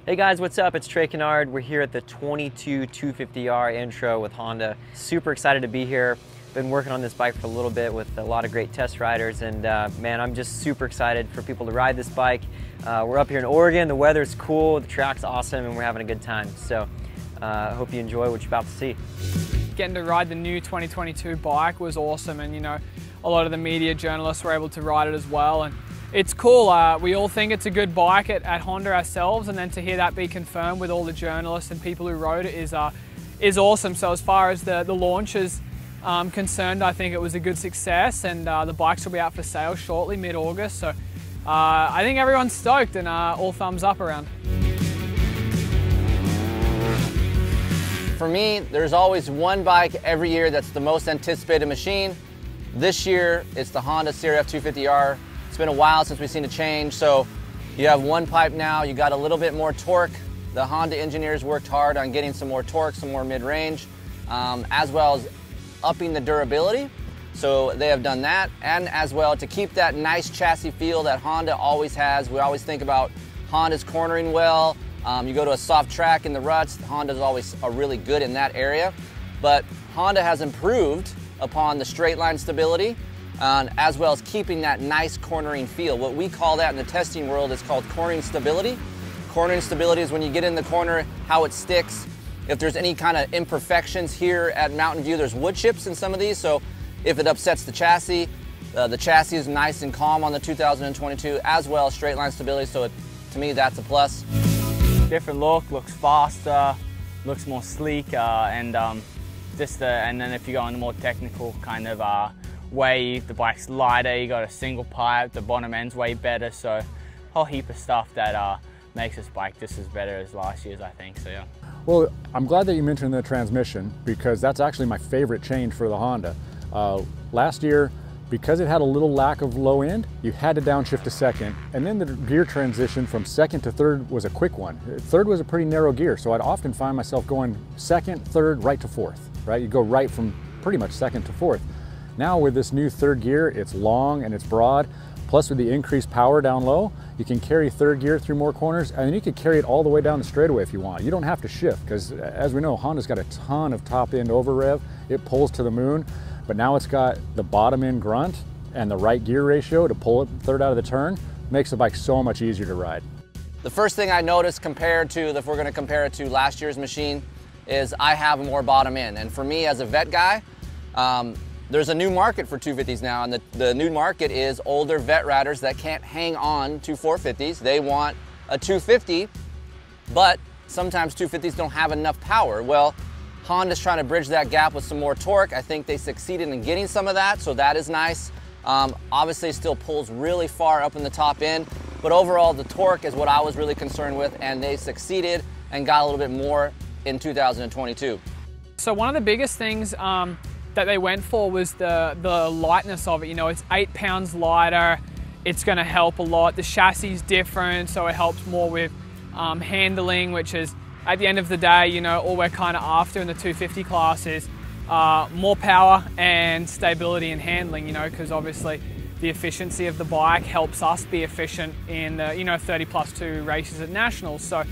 Hey guys, what's up? It's Trey Kennard. We're here at the 250R intro with Honda. Super excited to be here. Been working on this bike for a little bit with a lot of great test riders, and man, I'm just super excited for people to ride this bike. We're up here in Oregon, the weather's cool, the track's awesome, and we're having a good time. So I hope you enjoy what you're about to see. Getting to ride the new 2022 bike was awesome, and you know, a lot of the media journalists were able to ride it as well. And it's cool. We all think it's a good bike at Honda ourselves, and then to hear that be confirmed with all the journalists and people who rode it is awesome. So as far as the launch is concerned, I think it was a good success, and the bikes will be out for sale shortly, mid-August. So I think everyone's stoked, and all thumbs up around. For me, there's always one bike every year that's the most anticipated machine. This year, it's the Honda CRF250R. It's been a while since we've seen a change, so you have one pipe now, you got a little bit more torque. The Honda engineers worked hard on getting some more torque, some more mid-range, as well as upping the durability. So they have done that, and as well to keep that nice chassis feel that Honda always has. We always think about Honda's cornering well. You go to a soft track in the ruts, Honda's always really good in that area. But Honda has improved upon the straight line stability, as well as keeping that nice cornering feel. What we call that in the testing world is called cornering stability. Cornering stability is when you get in the corner, how it sticks. If there's any kind of imperfections here at Mountain View, there's wood chips in some of these, so if it upsets the chassis is nice and calm on the 2022, as well as straight line stability, so to me that's a plus. Different look, looks faster, looks more sleek, and then if you go on the more technical kind of way, the bike's lighter, you got a single pipe, the bottom end's way better, so a whole heap of stuff that makes this bike just as better as last year's, I think, so yeah. Well, I'm glad that you mentioned the transmission, because that's actually my favorite change for the Honda. Last year, because it had a little lack of low end, you had to downshift to second, and then the gear transition from second to third was a quick one. Third was a pretty narrow gear, so I'd often find myself going second, third, right to fourth, right? You go right from pretty much second to fourth. Now with this new third gear, it's long and it's broad, plus with the increased power down low, you can carry third gear through more corners, and then you could carry it all the way down the straightaway if you want. You don't have to shift, because as we know, Honda's got a ton of top end over rev. It pulls to the moon, but now it's got the bottom end grunt and the right gear ratio to pull it third out of the turn. Makes the bike so much easier to ride. The first thing I noticed compared to, if we're gonna compare it to last year's machine, is I have more bottom end. And for me as a vet guy, there's a new market for 250s now, and the new market is older vet riders that can't hang on to 450s. They want a 250, but sometimes 250s don't have enough power. Well, Honda's trying to bridge that gap with some more torque. I think they succeeded in getting some of that, so that is nice. Obviously, it still pulls really far up in the top end, but overall, the torque is what I was really concerned with, and they succeeded and got a little bit more in 2022. So one of the biggest things that they went for was the lightness of it. You know, it's 8 pounds lighter. It's going to help a lot. The chassis is different, so it helps more with handling, which is, at the end of the day, you know, all we're kind of after in the 250 class is more power and stability in handling, you know, because obviously the efficiency of the bike helps us be efficient in the, you know, 30+2 races at Nationals. So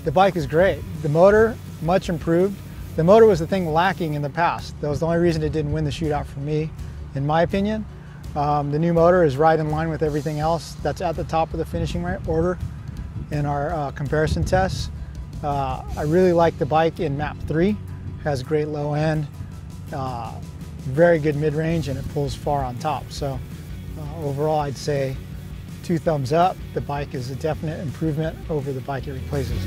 the bike is great. The motor, much improved. The motor was the thing lacking in the past. That was the only reason it didn't win the shootout for me, in my opinion. The new motor is right in line with everything else that's at the top of the finishing order in our comparison tests. I really like the bike in map 3. Has great low end, very good mid-range, and it pulls far on top. So overall, I'd say 2 thumbs up. The bike is a definite improvement over the bike it replaces.